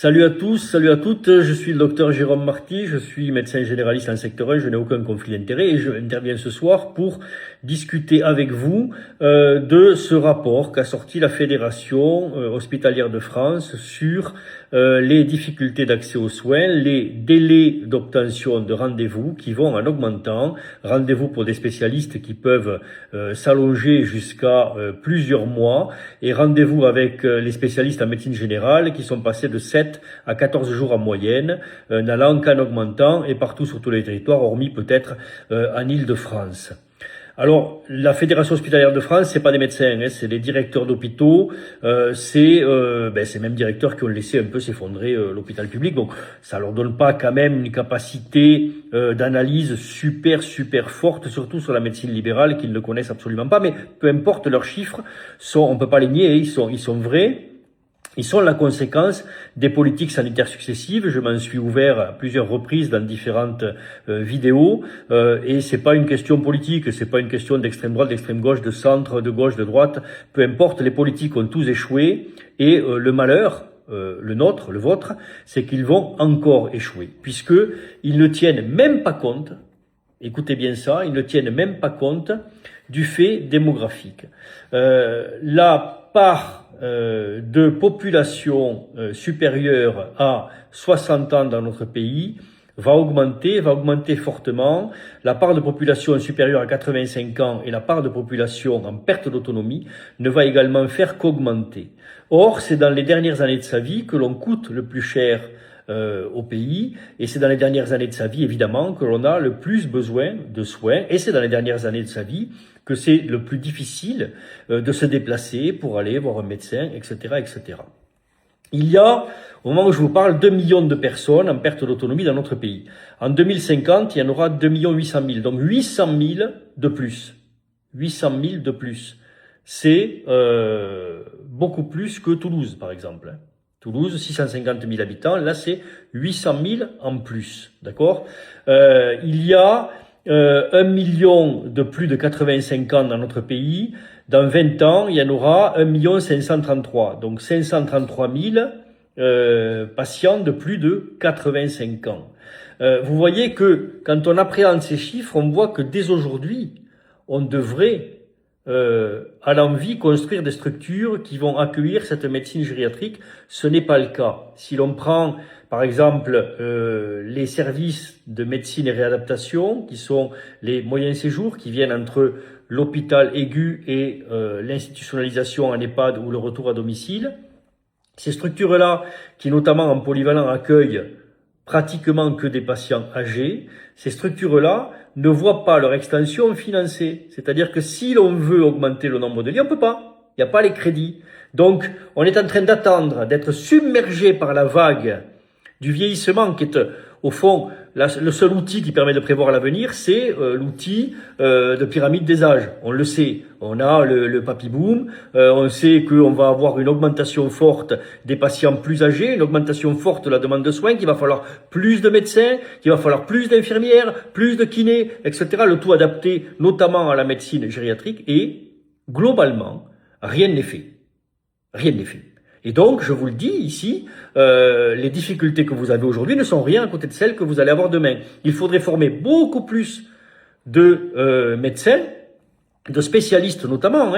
Salut à tous, salut à toutes, je suis le docteur Jérôme Marty, je suis médecin généraliste en secteur 1, je n'ai aucun conflit d'intérêt et je interviens ce soir pour discuter avec vous de ce rapport qu'a sorti la Fédération hospitalière de France sur les difficultés d'accès aux soins, les délais d'obtention de rendez-vous qui vont en augmentant, rendez-vous pour des spécialistes qui peuvent s'allonger jusqu'à plusieurs mois et rendez-vous avec les spécialistes en médecine générale qui sont passés de 7 à 14 jours en moyenne, n'allant qu'en augmentant et partout sur tous les territoires, hormis peut-être en Île-de-France. Alors, la Fédération hospitalière de France, c'est pas des médecins, hein, c'est des directeurs d'hôpitaux, c'est ces mêmes directeurs qui ont laissé un peu s'effondrer l'hôpital public. Donc, ça leur donne pas quand même une capacité d'analyse super forte, surtout sur la médecine libérale qu'ils ne connaissent absolument pas. Mais peu importe, leurs chiffres on peut pas les nier, ils sont vrais. Ils sont la conséquence des politiques sanitaires successives. Je m'en suis ouvert à plusieurs reprises dans différentes vidéos. Et c'est pas une question politique, c'est pas une question d'extrême droite, d'extrême gauche, de centre, de gauche, de droite. Peu importe, les politiques ont tous échoué. Et le malheur, le nôtre, le vôtre, c'est qu'ils vont encore échouer. Puisque ils ne tiennent même pas compte, écoutez bien ça, ils ne tiennent même pas compte du fait démographique. La part de population supérieure à 60 ans dans notre pays va augmenter fortement. La part de population supérieure à 85 ans et la part de population en perte d'autonomie ne va également faire qu'augmenter. Or, c'est dans les dernières années de sa vie que l'on coûte le plus cher au pays, et c'est dans les dernières années de sa vie, évidemment, que l'on a le plus besoin de soins, et c'est dans les dernières années de sa vie que c'est le plus difficile de se déplacer pour aller voir un médecin, etc., etc. Il y a, au moment où je vous parle, 2 millions de personnes en perte d'autonomie dans notre pays. En 2050, il y en aura 2 800 000, donc 800 000 de plus. 800 000 de plus. C'est beaucoup plus que Toulouse, par exemple. Toulouse, 650 000 habitants, là c'est 800 000 en plus, d'accord. Il y a 1 million de plus de 85 ans dans notre pays. Dans 20 ans, il y en aura 1 533 000, donc 533 000 patients de plus de 85 ans. Vous voyez que quand on appréhende ces chiffres, on voit que dès aujourd'hui, on devrait à l'envie construire des structures qui vont accueillir cette médecine gériatrique. Ce n'est pas le cas. Si l'on prend par exemple les services de médecine et réadaptation, qui sont les moyens séjours qui viennent entre l'hôpital aigu et l'institutionnalisation en EHPAD ou le retour à domicile, ces structures-là, qui notamment en polyvalent accueillent pratiquement que des patients âgés, ces structures-là ne voient pas leur extension financée. C'est-à-dire que si l'on veut augmenter le nombre de lits, on peut pas. Il n'y a pas les crédits. Donc, on est en train d'attendre d'être submergé par la vague du vieillissement qui est, au fond, le seul outil qui permet de prévoir l'avenir, c'est l'outil de pyramide des âges. On le sait. On a le papy-boom. On sait qu'on va avoir une augmentation forte des patients plus âgés, une augmentation forte de la demande de soins, qu'il va falloir plus de médecins, qu'il va falloir plus d'infirmières, plus de kinés, etc. Le tout adapté notamment à la médecine gériatrique. Et globalement, rien n'est fait. Rien n'est fait. Et donc, je vous le dis ici, les difficultés que vous avez aujourd'hui ne sont rien à côté de celles que vous allez avoir demain. Il faudrait former beaucoup plus de médecins, de spécialistes notamment,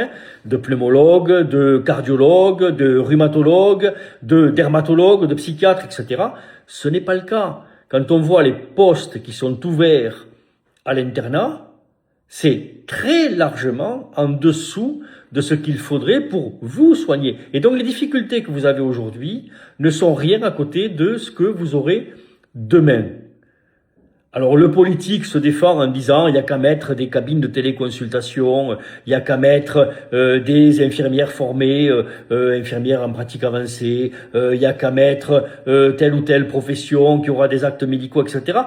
de pneumologues, de cardiologues, de rhumatologues, de dermatologues, de psychiatres, etc. Ce n'est pas le cas. Quand on voit les postes qui sont ouverts à l'internat, c'est très largement en dessous de ce qu'il faudrait pour vous soigner. Et donc les difficultés que vous avez aujourd'hui ne sont rien à côté de ce que vous aurez demain. Alors le politique se défend en disant il n'y a qu'à mettre des cabines de téléconsultation, il n'y a qu'à mettre des infirmières formées, infirmières en pratique avancée, il n'y a qu'à mettre telle ou telle profession qui aura des actes médicaux, etc.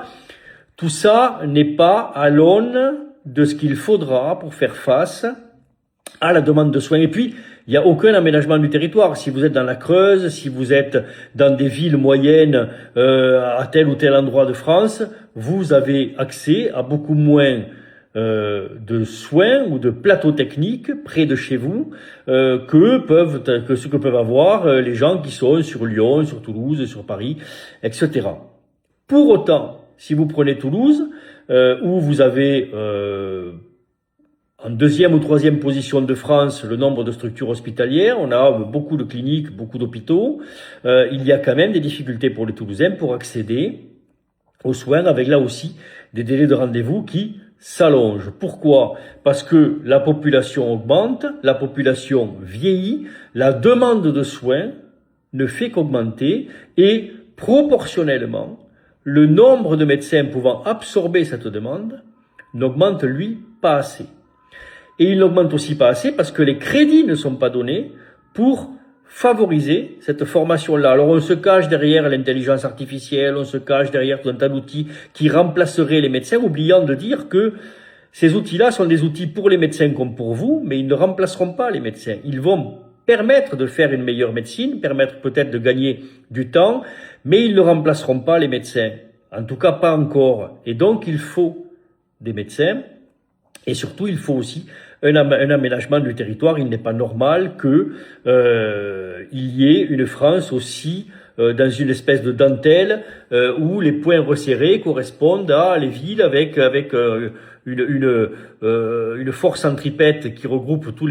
Tout ça n'est pas à l'aune de ce qu'il faudra pour faire face à la demande de soins. Et puis, il n'y a aucun aménagement du territoire. Si vous êtes dans la Creuse, si vous êtes dans des villes moyennes à tel ou tel endroit de France, vous avez accès à beaucoup moins de soins ou de plateaux techniques près de chez vous que ce que peuvent avoir les gens qui sont sur Lyon, sur Toulouse, sur Paris, etc. Pour autant, si vous prenez Toulouse, où vous avez en deuxième ou troisième position de France le nombre de structures hospitalières, on a beaucoup de cliniques, beaucoup d'hôpitaux, il y a quand même des difficultés pour les Toulousains pour accéder aux soins, avec là aussi des délais de rendez-vous qui s'allongent. Pourquoi? Parce que la population augmente, la population vieillit, la demande de soins ne fait qu'augmenter et proportionnellement, le nombre de médecins pouvant absorber cette demande n'augmente lui pas assez. Et il n'augmente aussi pas assez parce que les crédits ne sont pas donnés pour favoriser cette formation-là. Alors on se cache derrière l'intelligence artificielle, on se cache derrière tout un tas d'outils qui remplaceraient les médecins, oubliant de dire que ces outils-là sont des outils pour les médecins comme pour vous, mais ils ne remplaceront pas les médecins. Ils vont permettre de faire une meilleure médecine, permettre peut-être de gagner du temps, mais ils ne remplaceront pas les médecins. En tout cas, pas encore. Et donc, il faut des médecins. Et surtout, il faut aussi un aménagement du territoire. Il n'est pas normal que il y ait une France aussi dans une espèce de dentelle où les points resserrés correspondent à les villes avec une force centripète qui regroupe tous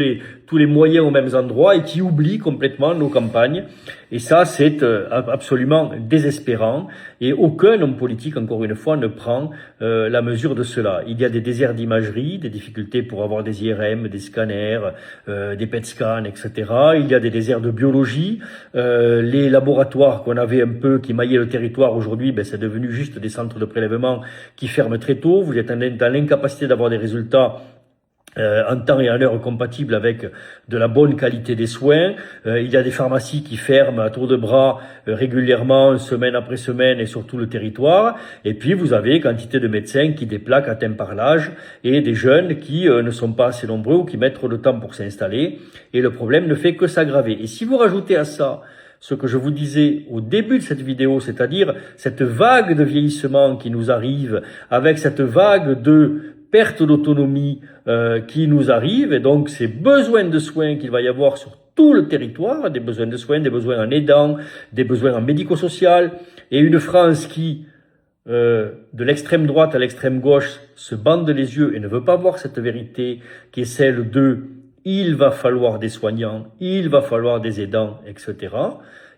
les moyens aux mêmes endroits et qui oublie complètement nos campagnes. Et ça, c'est absolument désespérant. Et aucun homme politique, encore une fois, ne prend la mesure de cela. Il y a des déserts d'imagerie, des difficultés pour avoir des IRM, des scanners, des PET scans, etc. Il y a des déserts de biologie. Les laboratoires qu'on avait un peu, qui maillaient le territoire aujourd'hui, c'est devenu juste des centres de prélèvement qui ferment très tôt. Vous êtes dans l'incapacité d'avoir des résultats en temps et en heure compatibles avec de la bonne qualité des soins. Il y a des pharmacies qui ferment à tour de bras régulièrement, semaine après semaine et sur tout le territoire. Et puis vous avez quantité de médecins qui déplaquent à temps par l'âge et des jeunes qui ne sont pas assez nombreux ou qui mettent trop de temps pour s'installer. Et le problème ne fait que s'aggraver. Et si vous rajoutez à ça ce que je vous disais au début de cette vidéo, c'est-à-dire cette vague de vieillissement qui nous arrive, avec cette vague de perte d'autonomie qui nous arrive, et donc ces besoins de soins qu'il va y avoir sur tout le territoire, des besoins de soins, des besoins en aidant, des besoins en médico-social, et une France qui, de l'extrême droite à l'extrême gauche, se bande les yeux et ne veut pas voir cette vérité qui est celle de « il va falloir des soignants, il va falloir des aidants, etc. »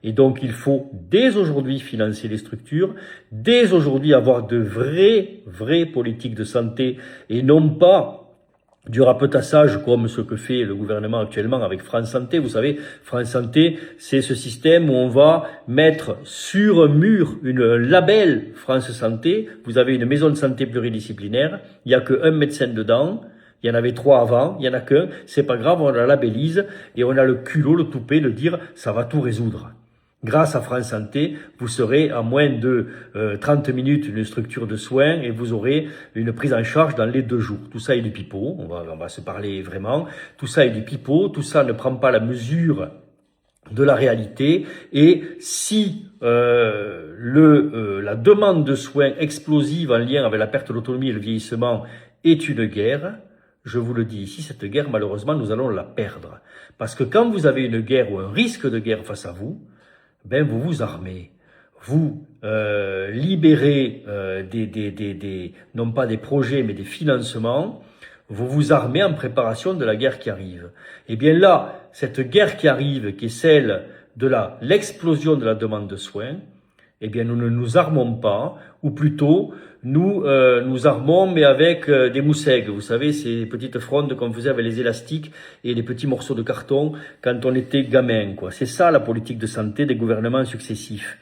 Et donc, il faut dès aujourd'hui financer les structures, dès aujourd'hui avoir de vraies politiques de santé et non pas du rapetassage comme ce que fait le gouvernement actuellement avec France Santé. Vous savez, France Santé, c'est ce système où on va mettre sur un mur une label France Santé. Vous avez une maison de santé pluridisciplinaire, il n'y a qu'un médecin dedans. Il y en avait 3 avant, il y en a qu'un, c'est pas grave, on la labellise et on a le culot, le toupet de dire ça va tout résoudre. Grâce à France Santé, vous serez à moins de 30 minutes une structure de soins et vous aurez une prise en charge dans les 2 jours. Tout ça est du pipeau, on va se parler vraiment. Tout ça est du pipeau, tout ça ne prend pas la mesure de la réalité. Et si la demande de soins explosive en lien avec la perte d'autonomie et le vieillissement est une guerre, je vous le dis ici, cette guerre, malheureusement, nous allons la perdre. Parce que quand vous avez une guerre ou un risque de guerre face à vous, vous vous armez. Vous libérez non pas des projets, mais des financements. Vous vous armez en préparation de la guerre qui arrive. Et bien là, cette guerre qui arrive, qui est celle de l'explosion de la demande de soins, eh bien nous ne nous armons pas, ou plutôt nous nous armons mais avec des moussegues. Vous savez, ces petites frondes qu'on faisait avec les élastiques et les petits morceaux de carton quand on était gamin, quoi. C'est ça la politique de santé des gouvernements successifs.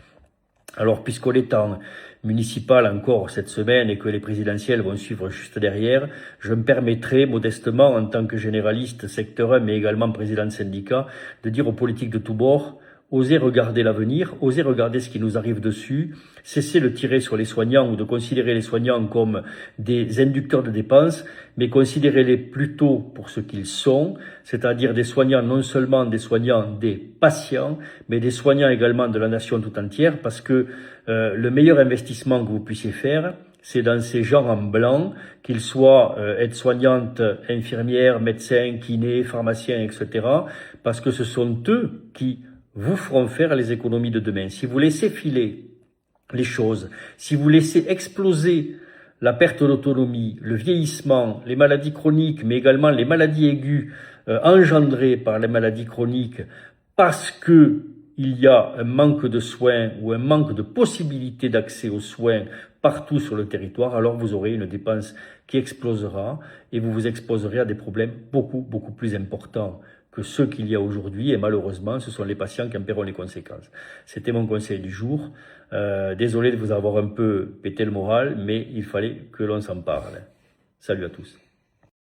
Alors puisqu'on est en municipal encore cette semaine et que les présidentielles vont suivre juste derrière, je me permettrai modestement en tant que généraliste secteur 1 mais également président de syndicat de dire aux politiques de tous bords: osez regarder l'avenir, osez regarder ce qui nous arrive dessus, cessez de tirer sur les soignants ou de considérer les soignants comme des inducteurs de dépenses, mais considérez-les plutôt pour ce qu'ils sont, c'est-à-dire des soignants, non seulement des soignants des patients, mais des soignants également de la nation tout entière, parce que le meilleur investissement que vous puissiez faire, c'est dans ces gens en blanc, qu'ils soient aides-soignantes, infirmières, médecins, kinés, pharmaciens, etc., parce que ce sont eux qui vous feront faire les économies de demain. Si vous laissez filer les choses, si vous laissez exploser la perte d'autonomie, le vieillissement, les maladies chroniques, mais également les maladies aiguës engendrées par les maladies chroniques, parce que il y a un manque de soins ou un manque de possibilité d'accès aux soins partout sur le territoire, alors vous aurez une dépense qui explosera et vous vous exposerez à des problèmes beaucoup plus importants que ceux qu'il y a aujourd'hui, et malheureusement, ce sont les patients qui en paieront les conséquences. C'était mon conseil du jour. Désolé de vous avoir un peu pété le moral, mais il fallait que l'on s'en parle. Salut à tous.